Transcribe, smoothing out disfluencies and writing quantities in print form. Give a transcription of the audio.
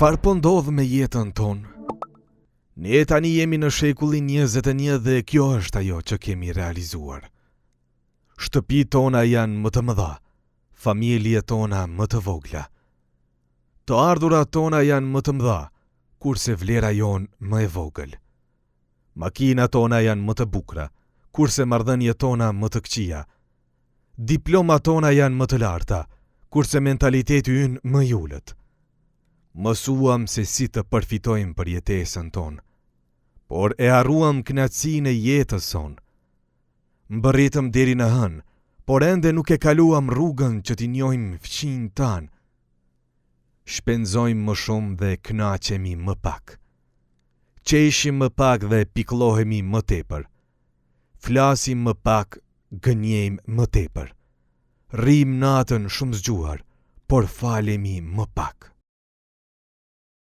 Çfarë po ndodh me jetën tonë? Ne tani jemi në shekullin 21 dhe kjo është ajo që kemi realizuar. Shtëpitë tona janë më të mëdha, familjet tona më të vogla. Të ardhurat tona janë më të mëdha, kurse vlera jonë më e vogël. Makinat tona janë më të bukura, kurse marrëdhëniet tona më të këqija. Diplomat tona janë më të larta, kurse mentaliteti ynë më i ulët. Mësuam se si të përfitojmë për jetesën tonë, por e harruam kënaqësinë e jetës sonë. Mbërritëm deri në hënë, por ende nuk e kaluam rrugën që t'i njohim fqinjtë tanë. Shpenzojmë më shumë dhe kënaqemi më pak. Qeshim më pak dhe pikëllohemi më tepër. Flasim më pak, gënjejmë më tepër. Rrim natën shumë zgjuar, por falemi më pak.